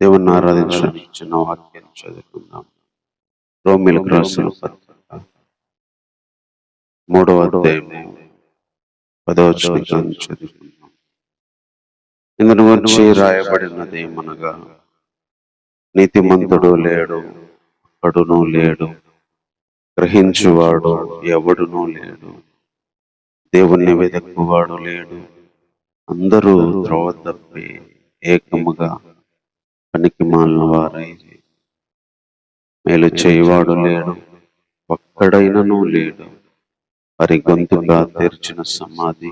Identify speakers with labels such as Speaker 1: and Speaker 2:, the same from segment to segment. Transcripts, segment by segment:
Speaker 1: దేవుణ్ణి ఆరాధించడానికి చిన్న వాక్యాన్ని చదువుకుందాం. రోమీయులకు రాసిన పత్రిక 3వ అధ్యాయము 10వ వచనం చదువుకుందాం. ఇందును గురించి రాయబడినది ఏమనగా, నీతిమంతుడు లేడు, ఒక్కడునూ లేడు, గ్రహించువాడు ఎవడునూ లేడు, దేవుణ్ణి వెదక్కువాడు లేడు, అందరూ త్రోవ తప్పి ఏకముగా పనికి మాలిన వారై, మేలు చేయవాడు లేడు, ఒక్కడైనను లేడు. వారి గొంతుగా తెరిచిన సమాధి,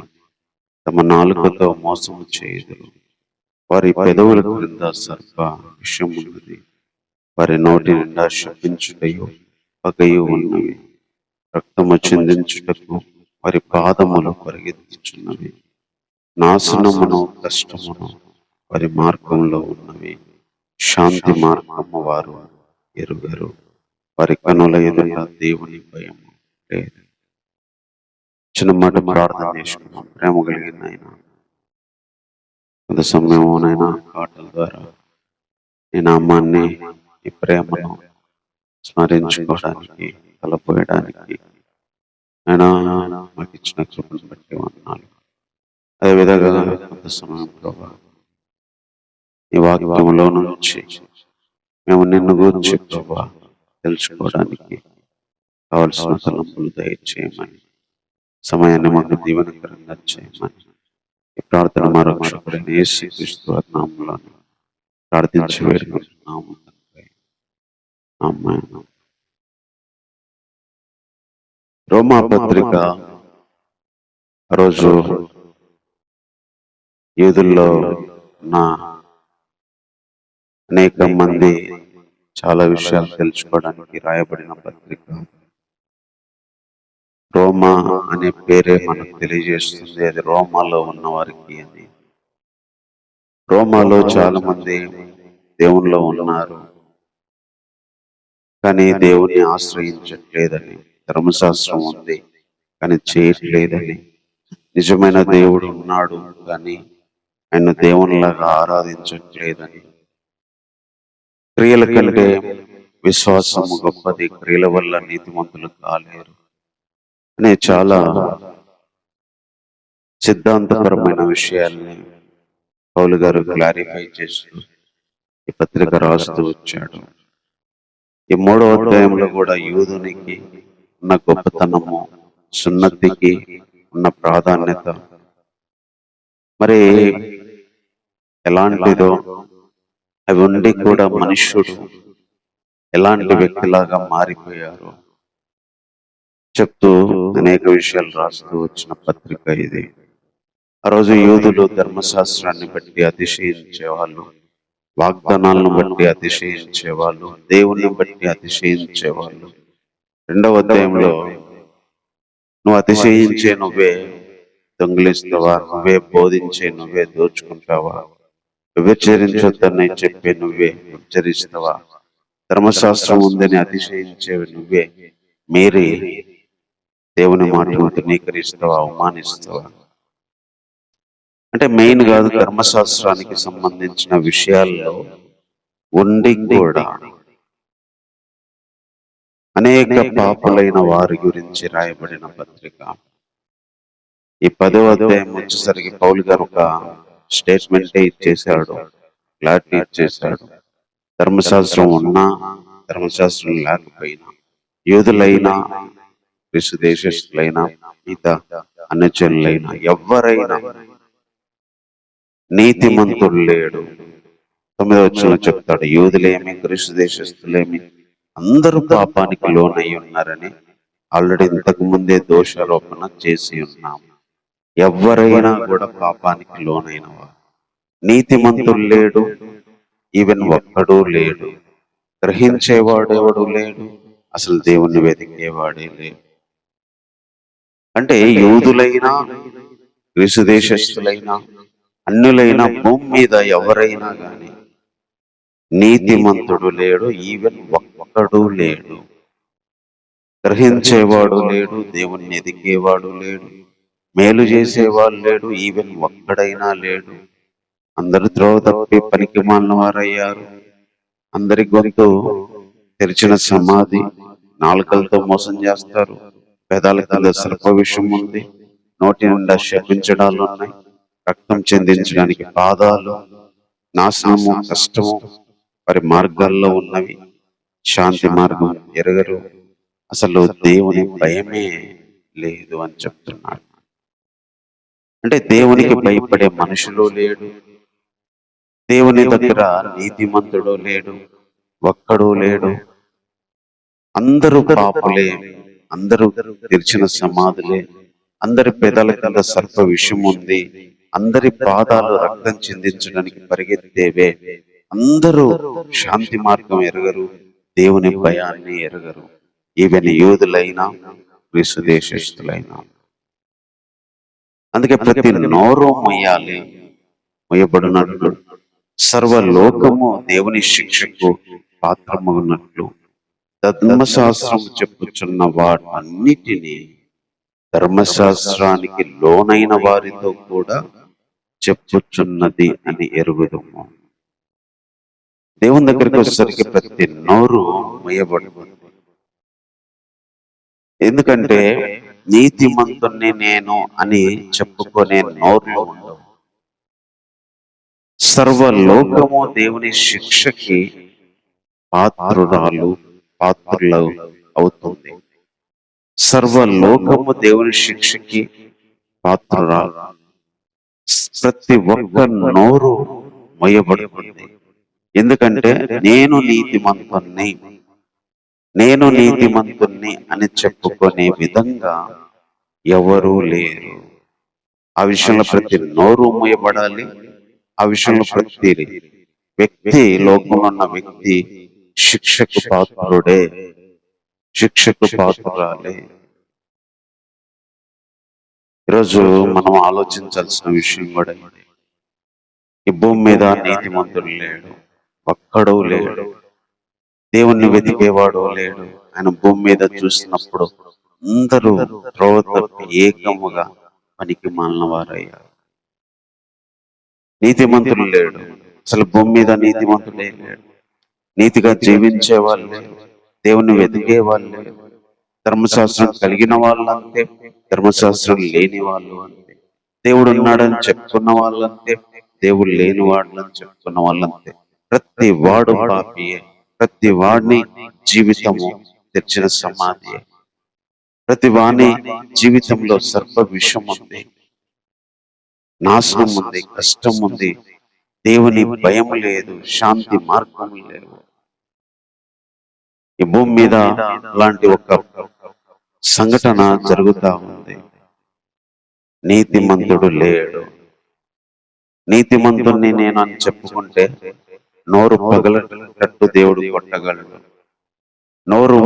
Speaker 1: తమ నాలుకతో మోసము చేయుదురు. వారి పెదవుల క్రింద సర్ప విషమున్నది, వారి నోటి నిండా శపించుటయు పగయు ఉన్నవి. రక్తము చిందించుటకు వారి పాదములు పరిగెత్తుచున్నవి. నాశనమును కష్టమును వారి మార్గంలో ఉన్నవి. శాంతి మార్గము వారు ఎరుగరు. వారి కనుల ఎదుట దేవుని భయము లేదు. చిన్న మాట ప్రార్థన చేసుకున్నాం. ప్రేమ కలిగిన ఆయన, కొంత సమయమునైనా పాటల ద్వారా నీ నామాన్ని, నీ ప్రేమను స్మరించుకోవడానికి, తలపోయడానికి ఆయన మాకు ఇచ్చిన కృపను బట్టి వందనాలు. అదేవిధంగా కొంత సమయం ప్రభా, ఈ వాక్యంలో నుంచి మేము నిన్ను గురించి ప్రభా తెలుసుకోవడానికి కావలసిన తలంపులు దయచేయమని, సమయాన్ని మాకు దీవెనకరంగా చేయమని ఈ ప్రార్థన మా రక్షకుడైన యేసుక్రీస్తు నామములో ప్రార్థించి వేడుకుంటున్నాము. ఆమేన్. రోమా పత్రిక రోజు యూదుల్లో ఉన్న అనేక మంది చాలా విషయాలు తెలుసుకోవడానికి రాయబడిన పత్రిక. రోమా అనే పేరే మనకు తెలియజేస్తుంది అది రోమాలో ఉన్న వారికి అని. రోమాలో చాలా మంది దేవునిలో ఉన్నారు, కానీ దేవుణ్ణి ఆశ్రయించట్లేదని, ధర్మశాస్త్రం ఉంది కానీ చేయట్లేదని, నిజమైన దేవుడు ఉన్నాడు కానీ ఆయన దేవునిలాగా ఆరాధించట్లేదని, క్రియల కంటే విశ్వాసము గొప్పది, క్రియల వల్ల నీతిమంతులు కాలేరు అనే చాలా సిద్ధాంతపరమైన విషయాల్ని పౌలు గారు క్లారిఫై చేస్తూ ఈ పత్రిక రాస్తూ వచ్చాడు. ఈ 3వ అధ్యాయంలో కూడా యూదునికి ఉన్న గొప్పతనము, సున్నతికి ఉన్న ప్రాధాన్యత మరి ఎలాంటిదో, అవి ఉండి కూడా మనుష్యుడు ఎలాంటి వ్యక్తిలాగా మారిపోయారు చెప్తూ అనేక విషయాలు రాస్తూ వచ్చిన పత్రిక ఇది. ఆ రోజు యూదులు ధర్మశాస్త్రాన్ని బట్టి అతిశయించేవాళ్ళు, వాగ్దానాలను బట్టి అతిశయించేవాళ్ళు, దేవుని బట్టి అతిశయించేవాళ్ళు. 2వ అధ్యాయంలో నువ్వు అతిశయించే నువ్వే దొంగిలిస్తావా, నువ్వే బోధించే నువ్వే దోచుకుంటావా, వ్యభిచరించొద్దని చెప్పే నువ్వే వ్యభిచరిస్తావా, ధర్మశాస్త్రం ఉందని అతిశయించేవి నువ్వే మీరి దేవుని మాటను తృణీకరిస్తావా, అవమానిస్తావా. అంటే మెయిన్ కాదు, ధర్మశాస్త్రానికి సంబంధించిన విషయాల్లో ఉండి కూడా అనేక పాపులైన వారి గురించి రాయబడిన పత్రిక. ఈ 10వ అధ్యాయం వచ్చేసరికి పౌలు గారు ఒక స్టేట్మెంటే ఇచ్చేశాడు, క్లారిటీ ఇచ్చేశాడు. ధర్మశాస్త్రం ఉన్నా ధర్మశాస్త్రం లేకపోయినా, యూదులైనా క్రీస్తు దేశస్థులైనా మిగతా అన్యజనులైనా ఎవరైనా నీతిమంతుడు లేడు. 9వ వచనంలో చెప్తాడు, యూదులేమి క్రీస్తు దేశస్థులేమి అందరూ పాపానికి లోనై ఉన్నారని ఆల్రెడీ ఇంతకు ముందే దోషారోపణ చేసి ఉన్నాము. ఎవరైనా కూడా పాపానికి లోనైన వారు, నీతిమంతుడు లేడు, ఈవెన్ ఒక్కడూ లేడు, గ్రహించేవాడెవడు లేడు, అసలు దేవుణ్ణి వెతికేవాడే లేడు. అంటే యూదులైనా గ్రీసు దేశస్థులైనా అన్యులైనా భూమి మీద ఎవరైనా కానీ నీతిమంతుడు లేడు, ఈవెన్ ఒక్కడూ లేడు, గ్రహించేవాడు లేడు, దేవుణ్ణి ఎదిగేవాడు లేడు, మేలు చేసేవాడు లేడు, ఈవెన్ ఒక్కడైనా లేడు. అందరూ త్రోవ తప్పి పనికి మాలిన వారయ్యారు, అందరి గొంతు తెరిచిన సమాధి, నాలుకలతో మోసం చేస్తారు, పెదాల కింద సర్ప విషం ఉంది, నోటి నిండా శపించడాలు ఉన్నాయి, రక్తం చెందించడానికి పాదాలు, నాశనము కష్టము వారి మార్గాల్లో ఉన్నవి, శాంతి మార్గం ఎరగరు, అసలు దేవుని భయమే లేదు అని చెప్తున్నాడు. అంటే దేవునికి భయపడే మనుషులు లేడు, దేవుని దగ్గర నీతిమంతుడు లేడు, ఒక్కడు లేడు. అందరూ పాపులే, అందరూ తెరిచిన సమాధులే, అందరి పెదాల కింద సర్ప విషం ఉంది, అందరి పాదాలు రక్తం చెందించడానికి పరిగెత్తేవే, అందరూ శాంతి మార్గం ఎరగరు, దేవుని భయాన్ని ఎరగరు. Even యూదులైనా Greece దేశస్థులైనా. అందుకే ప్రతి నోరు మొయ్యాలి, మొయ్యబడినట్లు సర్వలోకము దేవుని శిక్షకు పాత్రమగునట్లు ధర్మశాస్త్రము చెప్పుచున్న వాటన్నిటినీ ధర్మశాస్త్రానికి లోనైన వారితో కూడా చెప్పుచున్నది అని ఎరుగుదము. దేవుని దగ్గరికి వచ్చేసరికి ప్రతి నోరు మొయ్యబడుతుంది. ఎందుకంటే నీతిమంతుణ్ణి నేను అని చెప్పుకునే నోర్లు ఉండవు. సర్వలోకము దేవుని శిక్షకి పాత్రులు అవుతుంది. సర్వలోకము దేవుని శిక్షకి పాత్రురాలు. ప్రతి ఒక్క నోరు మొయ్యబడుతుంది. ఎందుకంటే నేను నీతిమంతుణ్ణి అని చెప్పుకునే విధంగా ఎవరూ లేరు. ఆ విషయంలో ప్రతి నోరు మూయబడాలి. ఆ విషయంలో ప్రతి వ్యక్తి, లోకంలో ఉన్న వ్యక్తి శిక్షకు పాత్రుడే, శిక్షకు పాత్రురాలే. ఈరోజు మనం ఆలోచించాల్సిన విషయం కూడా ఈ భూమి మీద నీతిమంతుడు లేడు, ఒక్కడూ లేడు, దేవుణ్ణి వెతికేవాడు లేడు. ఆయన భూమి మీద చూసినప్పుడు అందరూ త్రోవ తప్పి ఏకముగా పనికి మాలిన వారయ్యారు. నీతిమంతులు లేడు, అసలు భూమి మీద నీతిమంతులే లేడు. నీతిగా జీవించే వాళ్ళు, దేవుణ్ణి వెతికే వాళ్ళు, ధర్మశాస్త్రం కలిగిన వాళ్ళు అంతే, ధర్మశాస్త్రం లేని వాళ్ళు అంతే, దేవుడు ఉన్నాడని చెప్పుకున్న వాళ్ళంతే, దేవుడు లేని వాళ్ళని చెప్పుకున్న వాళ్ళంతే. ప్రతి వాడు పాపియే, ప్రతి వాడిని జీవితము తెరిచిన సమాధి, ప్రతి వాణి జీవితంలో సర్ప విషం ఉంది, నాశనం ఉంది, కష్టం ఉంది, దేవుని భయం లేదు, శాంతి మార్గం లేవు. ఈ భూమి మీద అలాంటి ఒక సంఘటన జరుగుతా ఉంది. నీతిమంతుడు లేడు. నీతిమంతుణ్ణి నేను అని చెప్పుకుంటే నోరు పగలటట్టు దేవుడు కొట్టగలడు, నోరు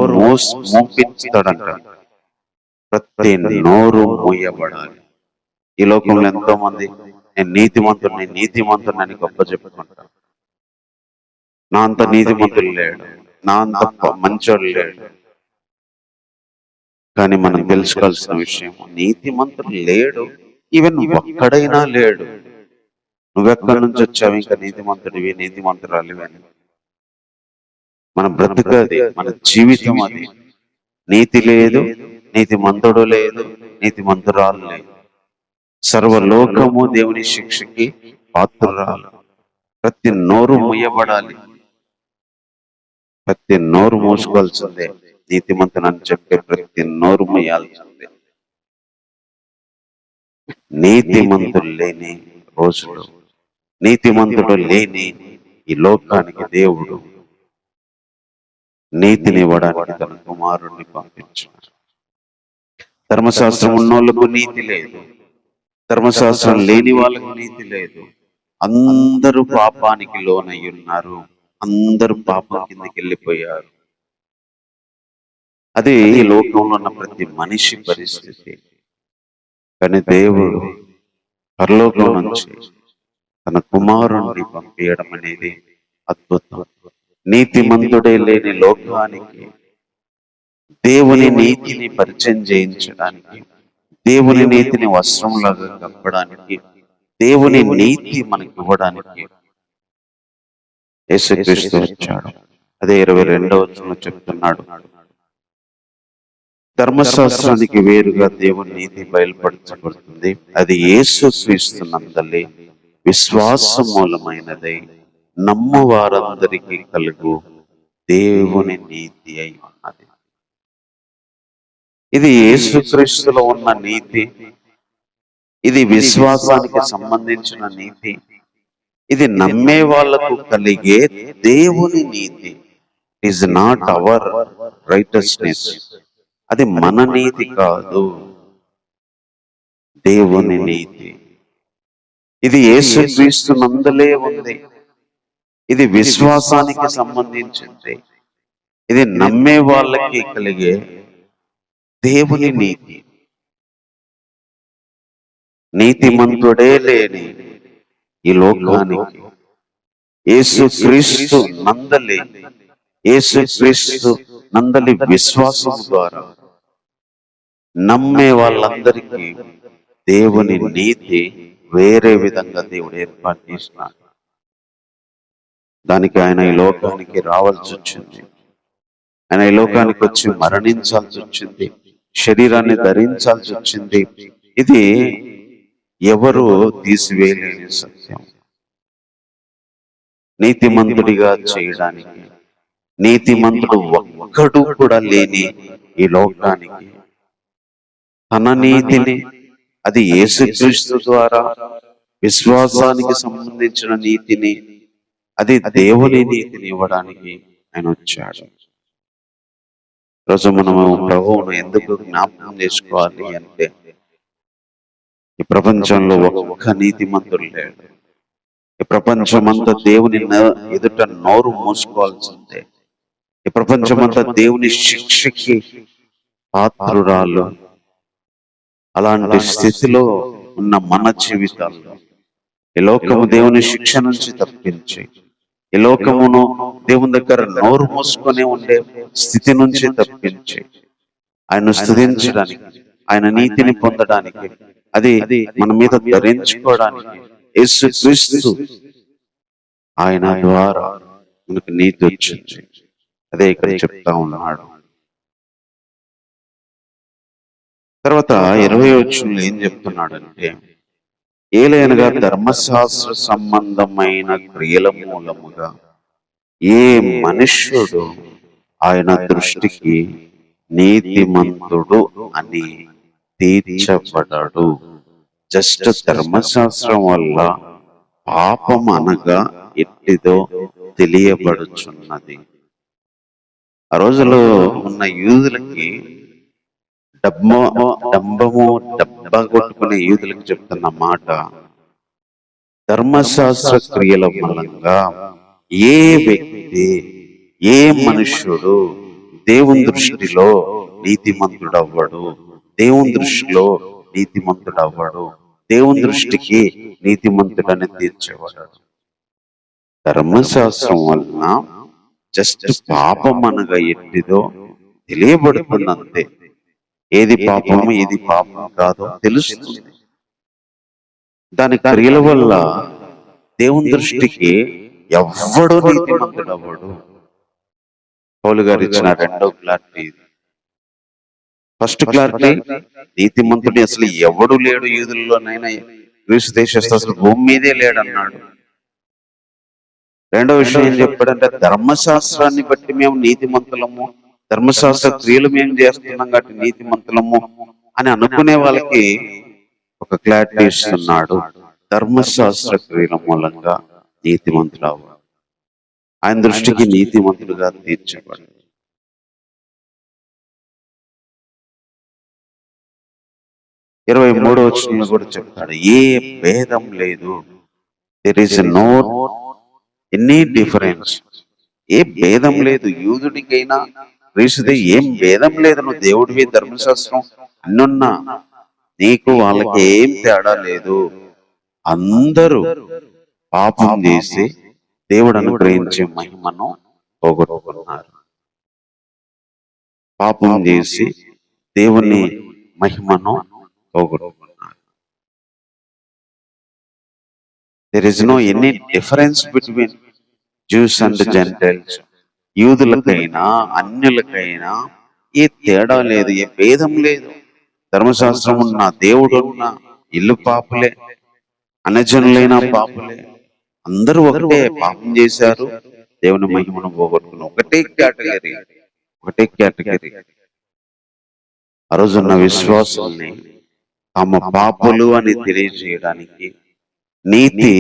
Speaker 1: మూపిస్తాడంట. ప్రతి నోరు మూయబడాలి. ఈ లోకంలో ఎంతో మంది నేను నీతిమంతుడిని అని గొప్ప చెప్పుకుంటాను. నా అంత నీతిమంతుడు లేడు, నా అంత మంచోడు లేడు. కానీ మనం తెలుసుకోవాల్సిన విషయం, నీతిమంతుడు లేడు, ఈవెన్ ఒక్కడైనా లేడు. నువ్వెక్కడి నుంచి వచ్చావు ఇంకా నీతిమంతుడివి, నీతిమంతురాలివి అని? మన బ్రతుకది, మన జీవితం అది. నీతి లేదు, నీతిమంతుడు లేదు, నీతిమంతురాలు లేదు. సర్వలోకము దేవుని శిక్షకి పాత్రురాలు. ప్రతి నోరు మూయబడాలి, ప్రతి నోరు మూసుకోవాల్సిందే. నీతిమంతునని చెప్పే ప్రతి నోరు మూయాల్సిందే. నీతిమంతులు లేని రోజులు, నీతిమంతుడు లేని ఈ లోకానికి దేవుడు నీతిని ఇవ్వడానికి తన కుమారుణ్ణి పంపించాడు. ధర్మశాస్త్రం ఉన్నోళ్లకు నీతి లేదు, ధర్మశాస్త్రం లేని వాళ్ళకు నీతి లేదు. అందరూ పాపానికి లోనై ఉన్నారు, అందరూ పాపం కిందకి వెళ్ళిపోయారు. అది ఈ లోకంలో ఉన్న ప్రతి మనిషి పరిస్థితి. కానీ దేవుడు పరలోకం నుంచి తన కుమారుణ్ణి పంపించడం అనేది అద్భుతం. నీతిమంతుడే లేని లోకానికి దేవుని నీతిని పరిచయం చేయించడానికి, దేవుని నీతిని వస్త్రంలాగా కప్పడానికి, దేవుని నీతి మనకి ఇవ్వడానికి యేసుక్రీస్తు వచ్చాడు. అదే 22వ వచనంలో చెప్తున్నాడు, ధర్మశాస్త్రానికి వేరుగా దేవుని నీతి బయలుపరచబడుతుంది. అది యేసుక్రీస్తు నందలి విశ్వాస మూలమైనదై నమ్ము వారందరికీ కలుగు దేవుని నీతి అయి ఉన్నది. ఇది యేసుక్రీస్తులో ఉన్న నీతి, ఇది విశ్వాసానికి సంబంధించిన నీతి, ఇది నమ్మే వాళ్లకు కలిగే దేవుని నీతి. It is not our righteousness, అది మన నీతి కాదు, దేవుని నీతి. ఇది యేసుక్రీస్తు నందలే ఉంది, ఇది విశ్వాసానికి సంబంధించింది, ఇది నమ్మే వాళ్ళకి కలిగే దేవుని నీతి. నీతిమంతుడే లేని ఈ లోకానికి యేసుక్రీస్తు నందలి, యేసుక్రీస్తు నందలి విశ్వాసం ద్వారా నమ్మే వాళ్ళందరికీ దేవుని నీతి వేరే విధంగా దేవుడు ఏర్పాటు చేసినాడు. దానికి ఆయన ఈ లోకానికి రావాల్సి వచ్చింది, ఆయన ఈ లోకానికి వచ్చి మరణించాల్సి వచ్చింది, శరీరాన్ని ధరించాల్సి వచ్చింది. ఇది ఎవరు తీసివేయలేని సత్యం. నీతిమంతుడిగా చేయడానికి నీతిమంతుడు ఒక్కడు కూడా లేని ఈ లోకానికి తన నీతిని, అది యేసుక్రీస్తు ద్వారా విశ్వాసానికి సంబంధించిన నీతిని, అది దేవుని నీతిని ఇవ్వడానికి ఆయన వచ్చాడు. రోజు మనము ప్రభువును ఎందుకు జ్ఞాపకం చేసుకోవాలి అంటే, ఈ ప్రపంచంలో ఒక్క నీతిమంతుడు లేడు. ఈ ప్రపంచమంతా దేవుని ఎదుట నోరు మూసుకోవాల్సిందే. ఈ ప్రపంచమంతా దేవుని శిక్షకి పాత్రురాలు. అలాంటి స్థితిలో ఉన్న మన జీవితాల్లో ఈ లోకము దేవుని శిక్ష నుంచి తప్పించి, ఈ లోకమును దేవుని దగ్గర నోరు మూసుకొని ఉండే స్థితి నుంచి తప్పించి, ఆయన స్తుతించడానికి, ఆయన నీతిని పొందడానికి, అది మన మీద ధరించుకోవడానికి యేసుక్రీస్తు ఆయన ద్వారా మనకు నీతి వచ్చింది. అదే ఇక్కడ చెప్తా ఉన్నాడు. తర్వాత 20వ వచనంలో ఏం చెప్తున్నాడంటే, ఏలైనగా ధర్మశాస్త్ర సంబంధమైన క్రియల మూలముగా ఏ మనుష్యుడు ఆయన దృష్టికి నీతిమంతుడు అని తీర్చబడడు. జస్ట్ ధర్మశాస్త్రం వల్ల పాపం అనగా ఎట్టిదో తెలియబడుచున్నది. ఆ రోజులో ఉన్న యూదులకి డబ్బా కొట్టుకునే యూదులకు చెప్తున్న మాట, ధర్మశాస్త్ర క్రియల మూలంగా ఏ వ్యక్తి, ఏ మనుష్యుడు దేవుని దృష్టిలో నీతిమంతుడు అవ్వడు, దేవుని దృష్టిలో నీతిమంతుడు అవ్వడు, దేవుని దృష్టికి నీతిమంతుడని తీర్చేవాడు. ధర్మశాస్త్రం వలన జస్ట్ పాపం అనగా ఎట్టిదో తెలియబడుతున్నంతే. ఏది పాపము ఏది పాపం కాదో తెలుస్తుంది. దాని క్రియల వల్ల దేవుని దృష్టికి ఎవ్వడూ నీతిమంతుడు అవ్వడు. పౌలు గారు ఇచ్చిన రెండో క్లారిటీ ఇది. ఫస్ట్ క్లారిటీ, నీతిమంతుడు అసలు ఎవడు లేడు యూదుల్లోనైనా, గ్రీసు దేశస్థులు అసలు భూమి మీదే లేడన్నాడు. రెండో విషయం ఏం చెప్పాడంటే, ధర్మశాస్త్రాన్ని బట్టి మేము నీతిమంతులము, ధర్మశాస్త్ర క్రియలు మేము చేస్తున్నాం కాబట్టి నీతిమంతులము అని అనుకునే వాళ్ళకి ఒక క్లారిటీ ఇస్తున్నాడు. ధర్మశాస్త్ర క్రియల మూలంగా నీతిమంతుడు అవ్వడు, ఆయన దృష్టికి నీతిమంతుడుగా తీర్చబడు. 23వ వచనంలో కూడా చెప్తాడు, ఏ భేదం లేదు. There is no any difference. ఏ భేదం లేదు, యూదుడికైనా గ్రీసుది ఏం భేదం లేదు. నువ్వు దేవుడివి, ధర్మశాస్త్రం అన్నున్నా నీకు వాళ్ళకి ఏం తేడా లేదు. అందరూ పాపం చేసి దేవుడు అనుగ్రహించే మహిమను పోగొట్టుకున్నారు. పాపం చేసి దేవుని మహిమను పోగొట్టుకున్నారు. There is no any difference between Jews and Gentiles, యూదులకైనా అన్యులకైనా ఏ తేడా లేదు, ఏ భేదం లేదు. ధర్మశాస్త్రం ఉన్న దేవుడున్న ఇల్లు పాపులే, అనజనులైన పాపులే, అందరూ ఒకటే పాపం చేశారు, దేవుని మహిమను పోగొట్టుకున్నారు. ఒకటే కేటగిరీ, ఒకటే కేటగిరీ. ఆ రోజున్న విశ్వాసుల్ని తమ పాపులు అని తెలియజేయడానికి, నీతి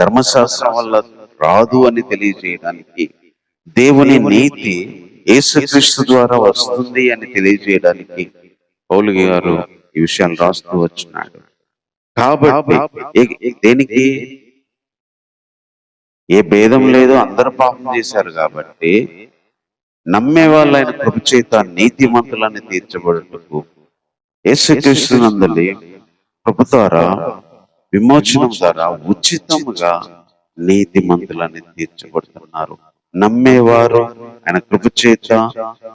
Speaker 1: ధర్మశాస్త్రం వల్ల రాదు అని తెలియజేయడానికి, దేవుని నీతి యేసుక్రీస్తు ద్వారా వస్తుంది అని తెలియజేయడానికి పౌలు గారు ఈ విషయాలు రాస్తూ వచ్చినాడు. కాబట్టి దేనికి ఏ భేదం లేదు, అందరు పాపం చేశారు. కాబట్టి నమ్మే వాళ్ళు ఆయన కృప చేత నీతిమంతులని తీర్చబడుటకు యేసుక్రీస్తు నందలి కృప ద్వారా, విమోచనం ద్వారా ఉచితముగా నీతిమంతులని తీర్చబడుతున్నారు. నమ్మేవారు ఆయన కృప చేత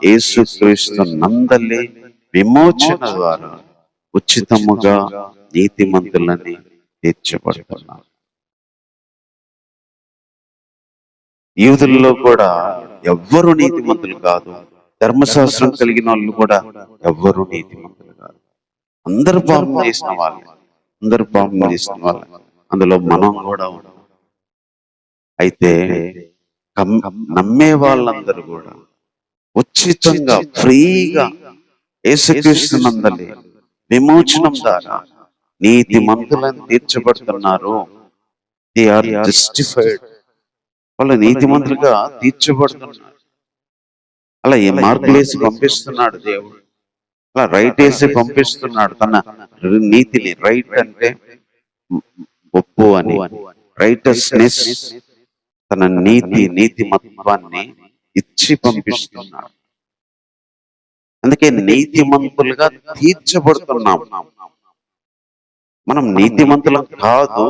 Speaker 1: యేసుక్రీస్తు నందలి విమోచన ద్వారా ఉచితముగా నీతిమంతులని తీర్చబడుతున్నారు. యూదుల్లో కూడా ఎవ్వరు నీతిమంతులు కాదు, ధర్మశాస్త్రం కలిగిన వాళ్ళు కూడా ఎవ్వరు నీతిమంతులు కాదు. అందరు పాపం చేసిన వాళ్ళే, అందరు పాపం చేసిన వాళ్ళే. అందులో మనం కూడా ఉన్నాం. అయితే నమ్మే వాళ్ళందరూ కూడా ఉచితంగా, ఫ్రీగా యేసుక్రీస్తు నందలి విమోచనం ద్వారా నీతిమంతులను తీర్చబడుతున్నారు. They are justified. వాళ్ళు నీతిమంతులుగా తీర్చబడుతున్నారు. అలా ఏ మార్కులు వేసి పంపిస్తున్నాడు దేవుడు, అలా రైట్ వేసి పంపిస్తున్నాడు. తన నీతిని, రైట్ అంటే ఒప్పు అని, రైటస్నెస్, తన నీతిమత్వాన్ని ఇచ్చి పంపిస్తున్నాడు. అందుకే నీతిమంతులుగా తీర్చబడుతున్నాం. మనం నీతిమంతులం కాదు,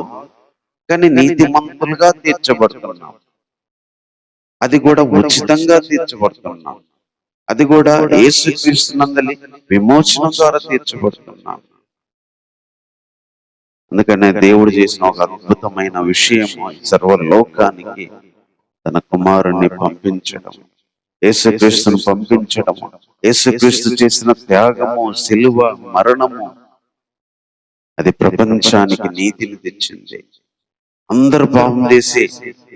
Speaker 1: కానీ నీతిమంతులుగా తీర్చబడుతున్నాం. అది కూడా ఉచితంగా తీర్చబడుతున్నాం. అది కూడా యేసుక్రీస్తు నందలి విమోచనం ద్వారా తీర్చబడుతున్నాం. అందుకనే దేవుడు చేసిన ఒక అద్భుతమైన విషయం సర్వలోకానికి తన కుమారుణ్ణి పంపించడం, యేసుక్రీస్తును పంపించడం. యేసుక్రీస్తు చేసిన త్యాగము, సిలువ మరణము, అది ప్రపంచానికి నీతిని తెచ్చింది. అందరు పాపం చేసి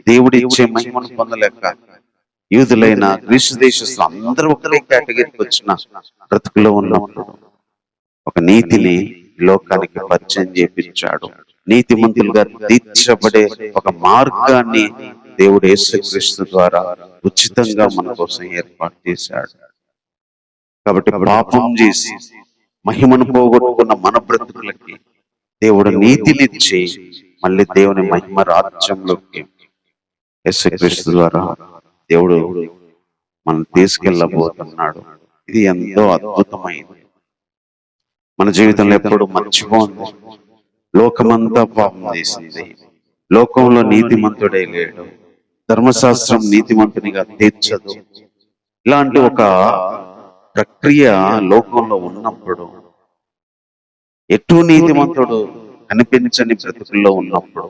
Speaker 1: దేవుడి ఇచ్చే మహిమను పొందలేక యూదులైన గ్రీసు దేశస్తులు అందరూ ఒకటే కేటగిరీకి వచ్చిన బ్రతుకులో ఉన్నప్పుడు ఒక నీతిని లోకానికి పరిచయం చేపించాడు. నీతిమంతులుగా తీర్చబడే ఒక మార్గాన్ని దేవుడు యేసుక్రీస్తు ద్వారా ఉచితంగా మన కోసం ఏర్పాటు చేశాడు. కాబట్టి పాపం చేసి మహిమను పోగొట్టుకున్న మన బ్రతుకులకి దేవుడు నీతినిచ్చి మళ్ళీ దేవుని మహిమ రాజ్యంలోకి యేసుక్రీస్తు ద్వారా దేవుడు మనం తీసుకెళ్ళబోతున్నాడు. ఇది ఎంతో అద్భుతమైంది. మన జీవితంలో ఎప్పుడు మర్చిపోండి, లోకమంతా పాపం చేసింది, లోకంలో నీతిమంతుడే లేడు, ధర్మశాస్త్రం నీతిమంతునిగా తీర్చదు. ఇలాంటి ఒక ప్రక్రియ లోకంలో ఉన్నప్పుడు, ఎటు నీతిమంతుడు కనిపించని బ్రతుకుల్లో ఉన్నప్పుడు,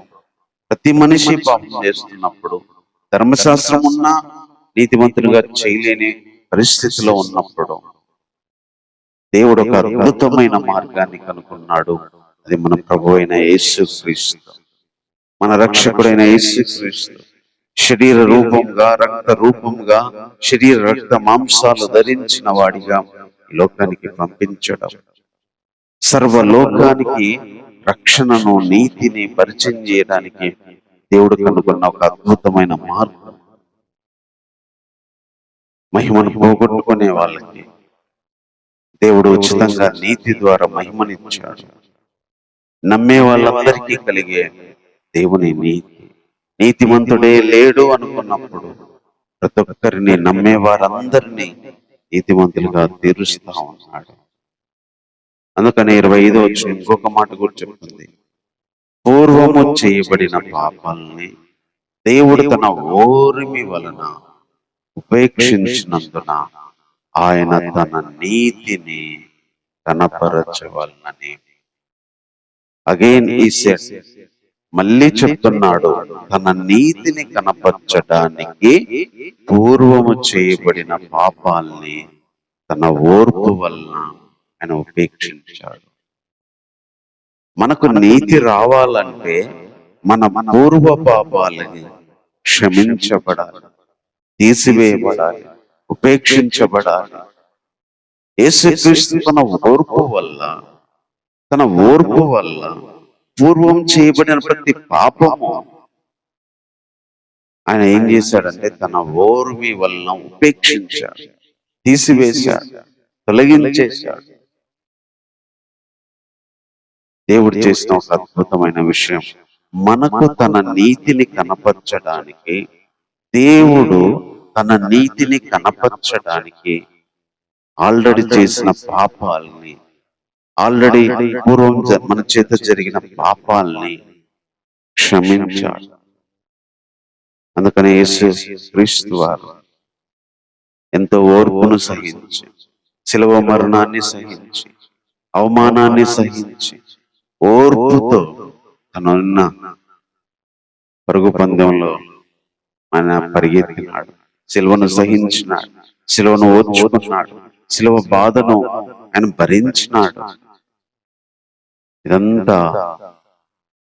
Speaker 1: ప్రతి మనిషి పాపం చేస్తున్నప్పుడు, ధర్మశాస్త్రం ఉన్నా నీతిమంతులుగా చేయలేని పరిస్థితిలో ఉన్నప్పుడు దేవుడు ఒక అద్భుతమైన మార్గాన్ని కనుక్కున్నాడు. అది మన ప్రభు అయిన యేసుక్రీస్తు, మన రక్షకుడైన యేసుక్రీస్తు శరీర రూపంగా, రక్త రూపంగా, శరీర రక్త మాంసాలు ధరించిన వాడిగా ఈ లోకానికి పంపించడం, సర్వలోకానికి రక్షణను, నీతిని పరిచయం చేయడానికి దేవుడు కనుగొన్న ఒక అద్భుతమైన మార్గం. మహిమను పోగొట్టుకునే వాళ్ళకి దేవుడు ఉచితంగా నీతి ద్వారా మహిమనిచ్చాడు. నమ్మే వాళ్ళందరికీ కలిగే దేవుని నీతి. నీతిమంతుడే లేడు అనుకున్నప్పుడు ప్రతి ఒక్కరిని, నమ్మే వారందరినీ నీతిమంతులుగా తీరుస్తా ఉన్నాడు. అందుకని 25వ వచనం ఇంకొక మాట కూడా చెప్తుంది, పూర్వము చేయబడిన పాపాలని దేవుడు తన ఓర్మి వలన ఉపేక్షించినందున ఆయన తన నీతిని కనపరచవలనని. అగైన్ ఈ సెడ్, మళ్ళీ చెప్తున్నాడు, తన నీతిని కనపరచడానికి పూర్వము చేయబడిన పాపాల్ని తన ఓర్పు వలన ఆయన ఉపేక్షించాడు. మనకు నీతి రావాలంటే మన పూర్వ పాపాలని క్షమించబడాలి, తీసివేయబడాలి, ఉపేక్షించబడాలి. యేసుక్రీస్తు తన ఓర్పు వల్ల పూర్వం చేయబడిన ప్రతి పాపము ఆయన ఏం చేశాడంటే తన ఓర్వి వలన ఉపేక్షించాడు, తీసివేశాడు, తొలగించేశాడు. దేవుడు చేసిన ఒక అద్భుతమైన విషయం, మనకు తన నీతిని కనపరచడానికి, దేవుడు తన నీతిని కనపరచడానికి ఆల్రెడీ చేసిన పాపాలని, ఆల్రెడీ పూర్వం మన చేత జరిగిన పాపాలని క్షమించాడు. అందుకని యేసుక్రీస్తు వారు ఎంతో ఓర్పును సహించి, శిలువ మరణాన్ని సహించి, అవమానాన్ని సహించి, ఓర్పుతో తనున్న పరుగు పందెంలో ఆయన పరిగెత్తినాడు, శిలువను సహించినాడు, శిలువను ఓర్చుకున్నాడు, శిలువ బాధను ఆయన భరించినాడు. ఇదంతా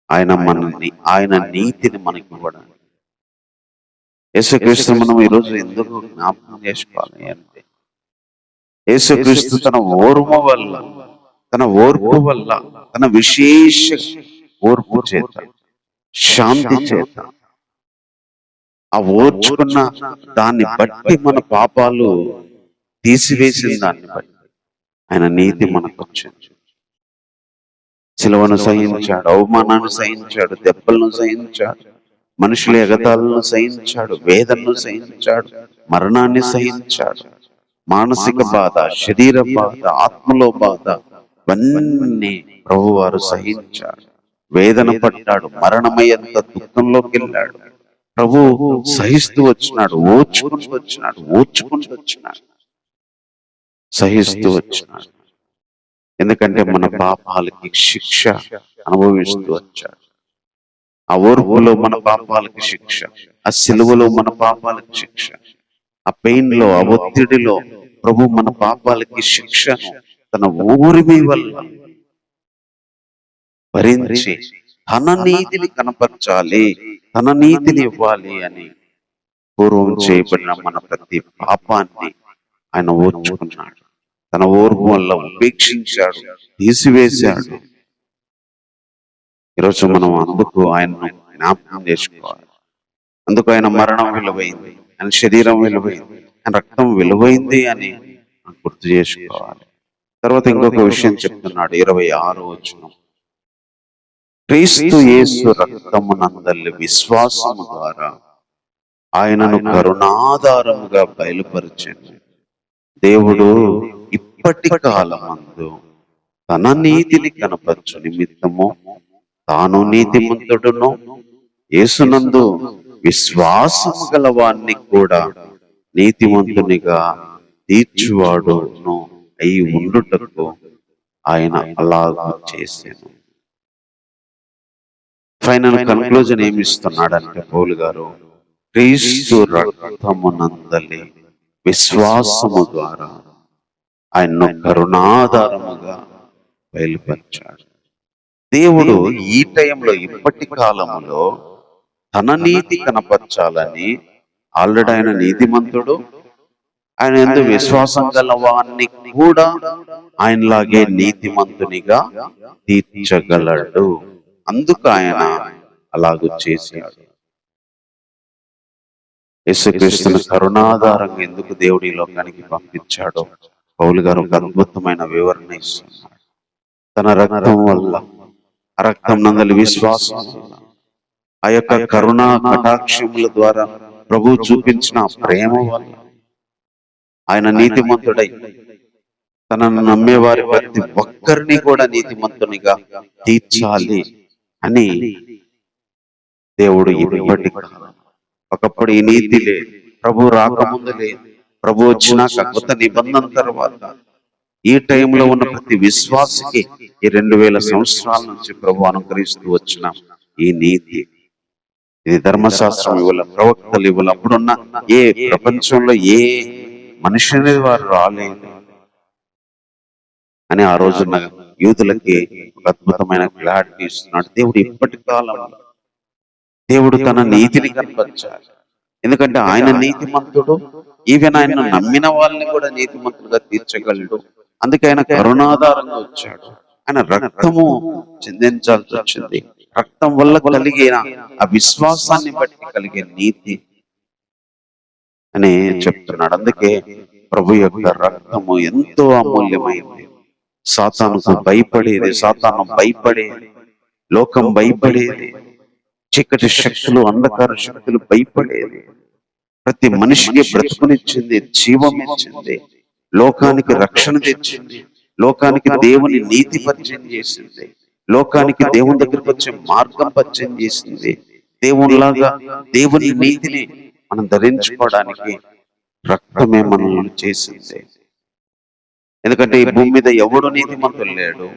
Speaker 1: ఆయన నీతిని మనకి ఇవ్వడం. యేసుక్రీస్తు మనం ఈరోజు ఎందుకు జ్ఞాపకం చేసుకోవాలి అంటే, యేసుక్రీస్తు తన ఓర్పు వల్ల, తన విశేష ఓర్పు చేత, శాంతి చేత, ఆ ఓర్చుకున్న దాన్ని బట్టి మన పాపాలు తీసివేసిన దాన్ని బట్టి ఆయన నీతి మనకు వచ్చింది. శిలువను సహించాడు, అవమానాన్ని సహించాడు, దెబ్బలను సహించాడు, మనుషుల ఎగతాలను సహించాడు, వేదనను సహించాడు, మరణాన్ని సహించాడు, మానసిక బాధ, శరీర బాధ, ఆత్మలో బాధ, ఇవన్నీ ప్రభువారు సహించాడు. వేదన పడ్డాడు, మరణమయ్యేంత దుఃఖంలోకి వెళ్ళాడు. ప్రభు సహిస్తూ వచ్చినాడు, ఓర్చుకుంటూ వచ్చినాడు, సహిస్తూ వచ్చినాడు. ఎందుకంటే మన పాపాలకి శిక్ష అనుభవిస్తూ వచ్చాడు. ఆ ఓర్పులో మన పాపాలకి శిక్ష, ఆ సిలువలో మన పాపాలకి శిక్ష, ఆ పెయిన్ లో, ఆ ఒత్తిడిలో ప్రభు మన పాపాలకి శిక్షను తన ఊరిమి వల్ల భరించి తన నీతిని కనపరచాలి, తన నీతిని ఇవ్వాలి అని పూర్వం చేయబడిన మన ప్రతి పాపాన్ని ఆయన ఓర్చుకున్నాడు. తన ఓర్పు వల్ల ఉపేక్షించాడు, తీసివేశాడు. ఈరోజు మనం అందుకు ఆయన్ను జ్ఞాపకం చేసుకోవాలి. అందుకు ఆయన మరణం విలువైంది, ఆయన శరీరం విలువైంది, ఆయన రక్తం విలువైంది అని గుర్తు చేసుకోవాలి. తర్వాత ఇంకొక విషయం చెప్తున్నాడు, 26వ వచనం, క్రీస్తు యేసు రక్తమునందలి విశ్వాసము ద్వారా ఆయనను కరుణాధారముగా బయలుపరిచాను. దేవుడు ఇప్పటి కాలమందు తన నీతిని కనపరచు నిమిత్తము తాను నీతిమంతుడును యేసునందు విశ్వాసము గల వాణ్ణి కూడా నీతిమంతునిగా తీర్చువాడును అయి ఉండుటకు ఆయన అలాగూ చేశాను. ఫైనల్ కన్క్లూజన్ ఏమిస్తున్నాడంటే పౌలు గారు, క్రీస్తు రక్తమునందలి విశ్వాసము ద్వారా ఆయన్ను కరుణాధారముగా బయలుపరిచాడు. దేవుడు ఈ టైంలో, ఇప్పటి కాలములో తన నీతి కనపరచాలని ఆల్రెడీ ఆయన నీతిమంతుడు, ఆయన యందు విశ్వాసం గల వాణ్ణి కూడా ఆయనలాగే నీతిమంతునిగా తీర్చగలడు. అందుకు ఆయన అలాగూ చేశాడు. యేసుక్రీస్తును కరుణాధారంగా ఎందుకు దేవుడి లోకానికి పంపించాడో పౌలు గారు ఒక అద్భుతమైన వివరణ ఇస్తున్నాడు. తన రక్తం వల్ల, ఆ రక్తం నందలి విశ్వాసం వల్ల, ఆ యొక్క కరుణా కటాక్షముల ద్వారా ప్రభు చూపించిన ప్రేమ వల్ల ఆయన నీతిమంతుడై తనను నమ్మేవారి ప్రతి ఒక్కరిని కూడా నీతిమంతునిగా తీర్చాలి అని దేవుడు ఇప్పటి కాలం, ఒకప్పుడు ఈ నీతి లేదు, ప్రభు రాకముందు లేదు, ప్రభు వచ్చినాక కొత్త నిబంధన తర్వాత ఈ టైంలో ఉన్న ప్రతి విశ్వాసికి ఈ 2000 సంవత్సరాల నుంచి ప్రభు అనుగ్రహిస్తూ వచ్చిన ఈ నీతి. ఇది ధర్మశాస్త్రం ఇవ్వాల, ప్రవక్తలు ఇవ్వాల. అప్పుడున్న ఏ ప్రపంచంలో ఏ మనిషిని వారు రాలేదు అని ఆ రోజున యూదులకి ఒక అద్భుతమైన క్లారిటీ ఇస్తున్నాడు దేవుడు. ఇప్పటి కాలంలో దేవుడు తన నీతిని కనపరిచాడు. ఎందుకంటే ఆయన నీతిమంతుడు, ఈవెన్ ఆయన నమ్మిన వాళ్ళని కూడా నీతిమంతులుగా తీర్చగలడు. అందుకే ఆయన కరుణాధారంగా వచ్చాడు. ఆయన రక్తము చిందించాల్సి వచ్చింది. రక్తం వల్ల కలిగిన ఆ విశ్వాసాన్ని బట్టి కలిగే నీతి అని చెప్తున్నాడు. అందుకే ప్రభు యొక్క రక్తము ఎంతో అమూల్యమైంది. సాతానుకు భయపడేది, సాతాను భయపడేది, లోకం భయపడేది, చీకటి శక్తులు, అంధకార శక్తులు భయపడేది. ప్రతి మనిషికి బ్రతుకునిచ్చింది, జీవం ఇచ్చింది, లోకానికి రక్షణ తెచ్చింది, లోకానికి దేవుని నీతి పరిచయం చేసింది, లోకానికి దేవుని దగ్గరికి వచ్చే మార్గం పరిచయం చేసింది. దేవునిలాగా దేవుని నీతిని మనం ధరించుకోవడానికి రక్తమే మనల్ని చేసింది. ఎందుకంటే ఈ భూమి మీద ఎవడు నీతిమంతులు లేడు.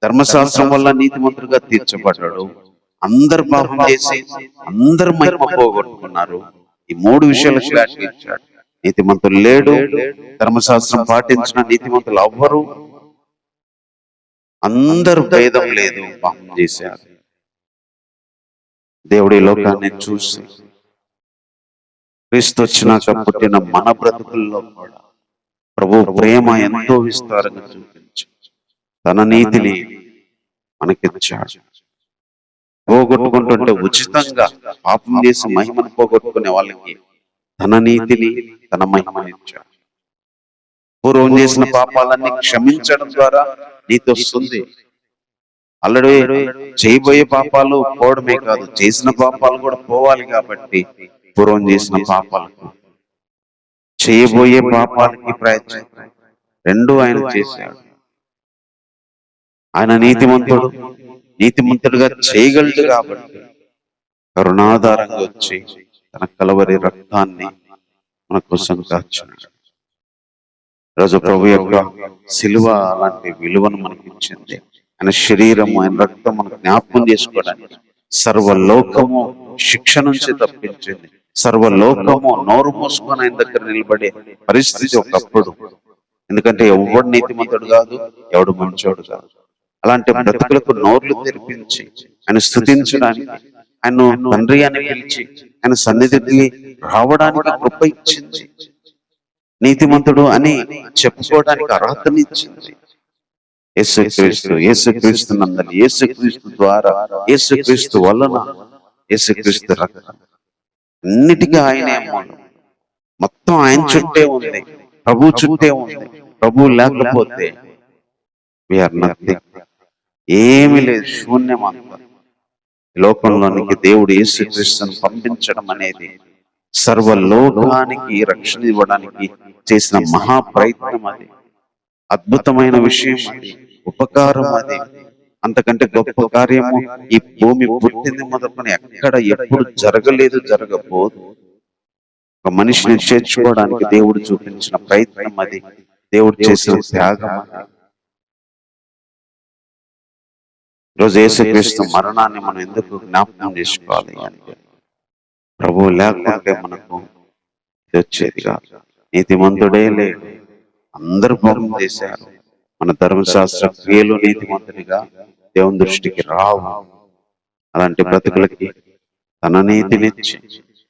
Speaker 1: ధర్మశాస్త్రం వల్ల నీతిమంతులుగా తీర్చబడ్డాడు. అందరు పాపం చేసి అందరు మహిమ పోగొట్టుకున్నారు. ఈ మూడు విషయాలు క్లారిటీ ఇచ్చాడు. నీతిమంతులు లేడు, ధర్మశాస్త్రం పాటించిన నీతిమంతులు అవ్వరు, అందరూ భేదం లేదు, పాపం చేశారు. దేవుడి లోకాన్ని చూసి క్రీస్తు వచ్చినాక పుట్టిన మన బ్రతుకుల్లో కూడా ప్రభు ప్రేమ ఎంతో విస్తారంగా చూపించి తన నీతిని మనకిచ్చాడు. పోగొట్టుకుంటుంటే ఉచితంగా పాపం చేసి మహిమను పోగొట్టుకునే వాళ్ళకి తన నీతిని, తన మహిమని ఇచ్చాడు. పూర్వం చేసిన పాపాలన్నీ క్షమించడం ద్వారా నీతి వస్తుంది. ఆల్రెడీ చేయబోయే పాపాలు పోవడమే కాదు, చేసిన పాపాలు కూడా పోవాలి. కాబట్టి పూర్వం చేసిన పాపాలకు, చేయబోయే పాపాలకి ప్రయత్నం రెండు ఆయన చేశాడు. ఆయన నీతిమంతుడు, నీతిమంతుడుగా చేయగలడు. కాబట్టి కరుణాధారంగా వచ్చి తన కలవరి రక్తాన్ని మన కోసం కాచున్నాడు. రోజు ప్రభు యొక్క సిలువ అలాంటి విలువను మనకి ఇచ్చింది. ఆయన శరీరం, ఆయన రక్తం మనకు జ్ఞాపకం చేసుకోవడానికి సర్వలోకము శిక్ష నుంచి తప్పించింది. సర్వలోకము నోరు మూసుకొని ఆయన దగ్గర నిలబడే పరిస్థితి ఒకప్పుడు. ఎందుకంటే ఎవడు నీతిమంతుడు కాదు, ఎవడు మంచోడు కాదు. అలాంటి బ్రతుకులకు నోర్లు తెరిపించి ఆయన స్తుతించడానికి, ఆయన తండ్రి అని పిలిచి ఆయన సన్నిధికి రావడానికి కృప ఇచ్చింది. నీతిమంతుడు అని చెప్పుకోవడానికి అర్హతనిచ్చింది. యేసుక్రీస్తు, యేసుక్రీస్తు నందని, యేసుక్రీస్తు ద్వారా, యేసుక్రీస్తు వలన, యేసుక్రీస్తు రక్తం, అన్నిటికీ ఆయనే మూలం. మొత్తం ఆయన చుట్టే ఉంది, ప్రభు చుట్టే ఉంది. ప్రభు లేకపోతే వీఆర్ నథింగ్, ఏమీ లేదు, శూన్యం అంతా. లోకంలోనికి దేవుడు యేసుక్రీస్తును పంపించడం అనేది సర్వలోకానికి రక్షణ ఇవ్వడానికి చేసిన మహా ప్రయత్నం. అది అద్భుతమైన విషయం, అది ఉపకారం. అది అంతకంటే గొప్ప కార్యము ఈ భూమి పుట్టింది మొదలుకొని ఎక్కడ ఎప్పుడు జరగలేదు, జరగబోదు. ఒక మనిషిని చేర్చుకోవడానికి దేవుడు చూపించిన ప్రయత్నం, అది దేవుడు చేసిన త్యాగం. ఈరోజు యేసుక్రీస్తు మరణాన్ని మనం ఎందుకు జ్ఞాపకం చేసుకోవాలి అంటే, ప్రభువు లేకుంటే మనకు ఇది వచ్చేది కాదు. నీతిమంతుడే లేడు, అందరూ పాపం చేశారు. మన ధర్మశాస్త్ర క్రియలు నీతిమంతుడిగా దేవుని దృష్టికి రావు. అలాంటి బ్రతుకులకి తన నీతినిచ్చి,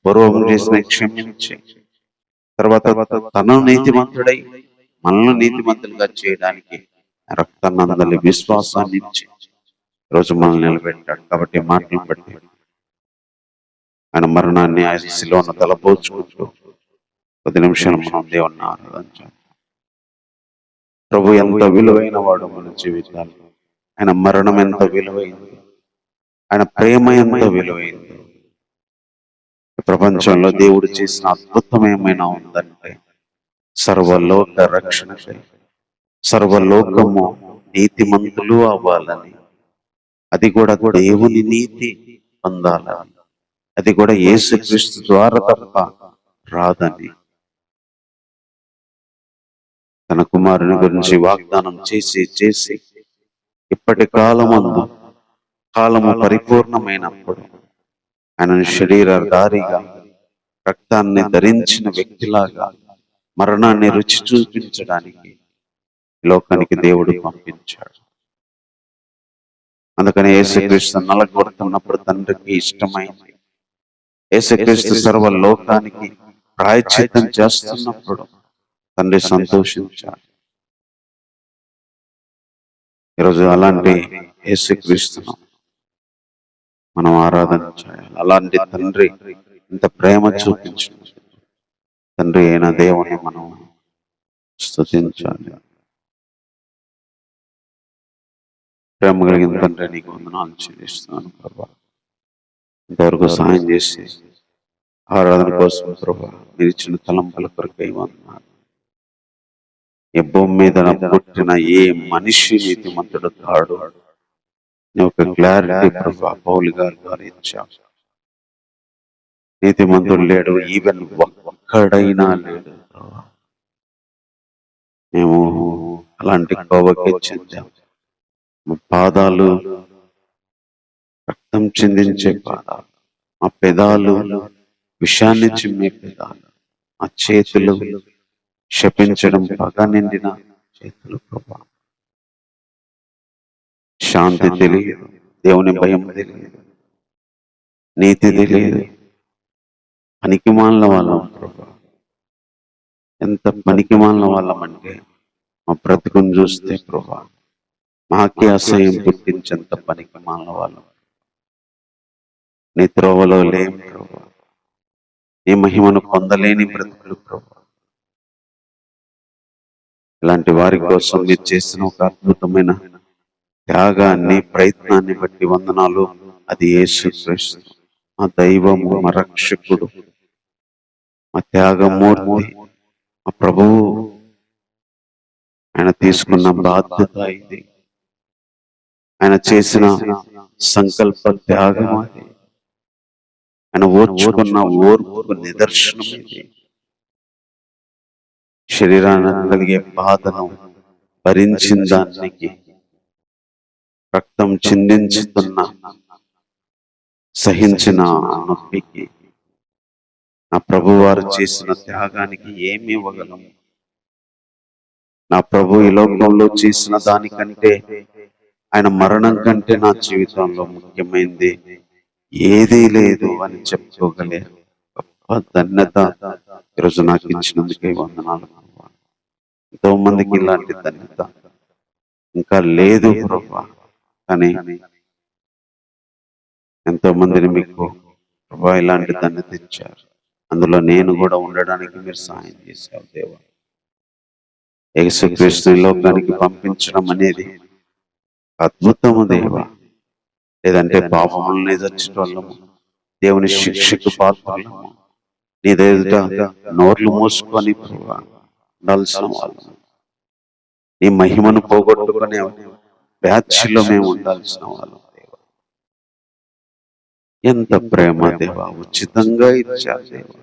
Speaker 1: పూర్వం చేసిన క్షమించి, తర్వాత తన నీతిమంతుడై మనల్ని నీతిమంతులుగా చేయడానికి రక్తాన్ని, విశ్వాసాన్ని ఇచ్చి రోజు మనల్ని నిలబెట్టాడు. కాబట్టి మాటలను బట్టి ఆయన మరణాన్ని, ఆయన శిలువను తలపోచుకుంటూ 10 నిమిషాలు మనం దేవుణ్ణి ఆరాధించాలి. ప్రభు ఎంత విలువైన వాడు మన జీవితాలు. ఆయన మరణం ఎంత విలువైంది, ఆయన ప్రేమ ఎంత విలువైంది. ప్రపంచంలో దేవుడు చేసిన అద్భుతం ఏమైనా ఉందంటే సర్వలోక రక్షణకై, సర్వలోకము నీతిమంతులు అవ్వాలని, అది కూడా దేవుని నీతి పొందాలని, అది కూడా యేసుక్రీస్తు ద్వారా తప్ప రాదని తన కుమారుని గురించి వాగ్దానం చేసి చేసి ఇప్పటి కాలమందు కాలము పరిపూర్ణమైనప్పుడు ఆయనను శరీరధారిగా రక్తాన్ని ధరించిన వ్యక్తిలాగా మరణాన్ని రుచి చూపించడానికి ఈ లోకానికి దేవుడు పంపించాడు. అందుకని యేసుక్రీస్తు నలగొడుతున్నప్పుడు తండ్రికి ఇష్టమైంది. యేసుక్రీస్తు సర్వ లోకానికి ప్రాయశ్చిత్తం చేస్తున్నప్పుడు తండ్రి సంతోషించాడు. ఈరోజు అలాంటి యేసుక్రీస్తును మనం ఆరాధన చేయాలి. అలాంటి తండ్రి ఇంత ప్రేమ చూపించిన తండ్రి అయిన దేవుని మనం స్తుతించాలి. ప్రేమ కలిగిన తండ్రి, నీకు వందనాలు చెల్లిస్తున్నాను ప్రభా. ఇంతవరకు సాయం చేసి ఆరాధన కోసం ప్రభా మీరు ఇచ్చిన తలంపుల కొరకై వందనాలు. ఈ భూమి మీద పుట్టిన ఏ మనిషి నీతిమంతుడు కాడు. నువ్వు ఒక క్లారిటీ ప్రభా పౌలు గారి ద్వారా ఇచ్చావు. నీతిమంతుడు లేడు, ఈవెన్ ఒక్కడైనా లేడు. మేము అలాంటి కోవకే చెందాం. మా పాదాలు రక్తం చిందించే పాదాలు, మా పెదాలు విషాన్ని చిమ్మే పెదాలు, మా చేతులు శపించడం పగ నిండిన చేతులు ప్రభా. శాంతి తెలియదు, దేవుని భయం తెలియదు, నీతి తెలియదు, పనికిమాలిన వాళ్ళం ప్రభా. ఎంత పనికిమాలిన వాళ్ళం అంటే మా బ్రతుకుని చూస్తే ప్రభా మాకే అసహ్యం పుట్టించేంత పనికిమాలిన వాళ్ళం. నీ త్రోవలో లేం ప్రభా, నీ మహిమను పొందలేని బ్రతుకులు ప్రభా. ఇలాంటి వారి కోసం మీరు చేసిన ఒక అద్భుతమైన త్యాగాన్ని, ప్రయత్నాన్ని బట్టి వందనాలు. అది యేసుక్రీస్తు, మా దైవము, మా రక్షకుడు, మా త్యాగమూర్తి, మా ప్రభువు. ఆయన తీసుకున్న బాధ్యత ఇది. ఆయన చేసిన సంకల్ప త్యాగం అది. ఆయన ఓర్చుకున్న ఓర్పుకు నిదర్శనం ఇది. శరీరాన్ని కలిగే బాధను భరించిన దానికి, రక్తం చిందించుతున్న సహించిన నొప్పికి, నా ప్రభు వారు చేసిన త్యాగానికి ఏమి ఇవ్వగలము? నా ప్రభు ఈ లోకంలో చేసిన దానికంటే, ఆయన మరణం కంటే నా జీవితంలో ముఖ్యమైనది ఏదీ లేదు అని చెప్పుకోగలే గొప్ప ధన్యత ఈరోజు నాకు ఇచ్చినందుకే వందనాలు. ఎంతో మందికి ఇలాంటి ధన్యత ఇంకా లేదు ప్రభా. కానీ ఎంతో మందిని మీకు ప్రభా ఇలాంటి ధన్యత ఇచ్చారు. అందులో నేను కూడా ఉండడానికి మీరు సహాయం చేశారు దేవా. యేసుక్రీస్తు లోకానికి పంపించడం అనేది అద్భుతము దేవా. లేదంటే పాపములను ఎదుర్చటము, దేవుని శిక్షకు పాత్రలము, నీ ఎదుట నోర్లు మూసుకొని ఉండాల్సిన వాళ్ళము, నీ మహిమను పోగొట్టుకునే బ్యాచ్లో మేము ఉండాల్సిన వాళ్ళం దేవా. ఎంత ప్రేమ దేవా, ఉచితంగా ఇచ్చారు దేవా.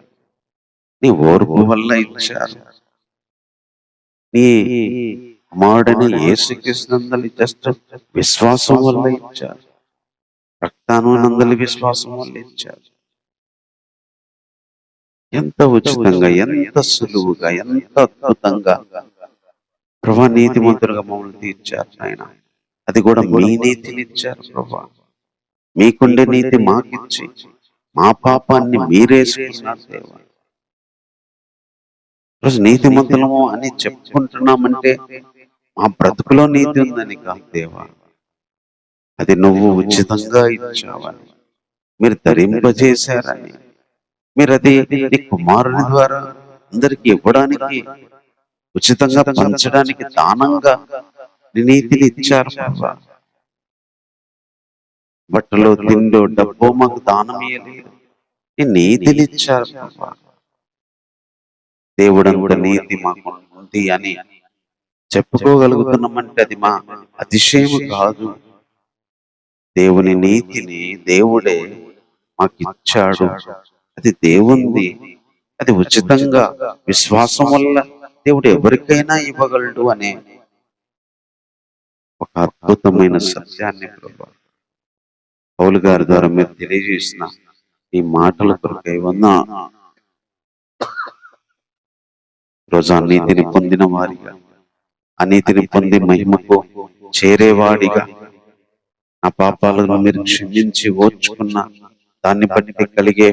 Speaker 1: నీ ఓర్పు వల్ల ఇచ్చారు. నీ కుమారుడని యేసుక్రీస్తునందలి జస్ట్ విశ్వాసం వల్ల ఇచ్చారు. రక్తానందలి విశ్వాసం వల్ల ఇచ్చారు. ఎంత ఉచితంగా, ఎంత సులువుగా, ఎంత అద్భుతంగా ప్రభా నీతిమంతులుగా మమ్మల్ని తీర్చారు ఆయన. అది కూడా మీ నీతిని ఇచ్చారు ప్రభా. మీకుండే నీతి మాకిచ్చి మా పాపాన్ని మీరేసుకున్నారు దేవా. రోజు నీతిమంతులము అని చెప్పుకుంటున్నామంటే మా బ్రతుకులో నీతి ఉందని కాదు దేవా. అది నువ్వు ఉచితంగా ఇచ్చావని, మీరు ధరింపజేశారని, మీరు అది నీ కుమారుని ద్వారా అందరికి ఇవ్వడానికి, ఉచితంగా పంచడానికి, దానంగా నీతిని ఇచ్చారు ప్రభా. బట్టలో, తిండో, డబ్బో మాకు దానం ఇయ్యలేదు, నీ నీతిని ఇచ్చారు ప్రభా. దేవుడంత నీతి మాకు ఉంది అని చెప్పుకోగలుగుతున్నామంటే అది మా అతిశయము కాదు. దేవుని నీతిని దేవుడే మాకు ఇచ్చాడు. అది దేవుంది, అది ఉచితంగా విశ్వాసం వల్ల దేవుడు ఎవరికైనా ఇవ్వగలడు అనే ఒక అద్భుతమైన సత్యాన్ని ప్రభా పౌలు గారి ద్వారా మీరు తెలియజేసిన ఈ మాటల కొరకై రోజు అనీతిని పొందిన వారిగా, అనీతిని పొంది మహిమకు చేరేవాడిగా, నా పాపాలను మీరు క్షమించి ఓర్చుకున్న దాన్ని బట్టి కలిగే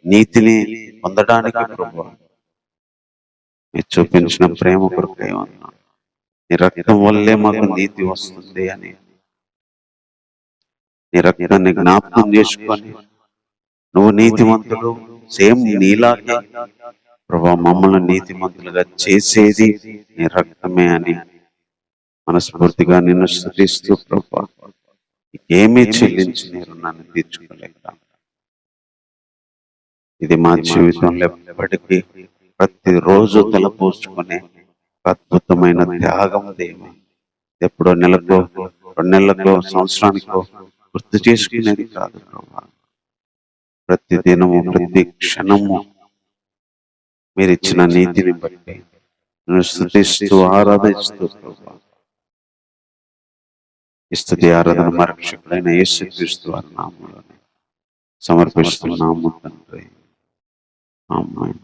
Speaker 1: నీతిని పొందడానికి ప్రభువా మీరు చూపించిన ప్రేమ కొరకై వందనాలు. నీ రక్తం వల్లే మాకు నీతి వస్తుంది అని నీ రక్తాన్ని జ్ఞాపకం చేసుకొని నువ్వు నీతిమంతుడు, సేమ్ నీలాగే ప్రభా మమ్మల్ని నీతిమంతులుగా చేసేది నీ రక్తమే అని మనస్ఫూర్తిగా నిన్ను స్తుతిస్తూ ప్రభా ఏమీ చెల్లించి నేను నన్ను తీర్చుకోలేక ఇది మా జీవితంలో ఎప్పటికీ ప్రతిరోజు తలపోసుకునే అద్భుతమైన త్యాగం దేవి. ఎప్పుడో నెలకో 2 నెలలకో సంవత్సరానికో గుర్తు చేసుకునేది కాదు ప్రభా. ప్రతి దినము ప్రతి క్షణము మీరు ఇచ్చిన నీతిని బట్టి నేను స్తుతిస్తూ ఆరాధిస్తూ ప్రభా స్తుతి ఆరాధన మా రక్షకుడైన యేసుక్రీస్తు వారి నామములో సమర్పిస్తున్నాము తండ్రి. ఆమేన్.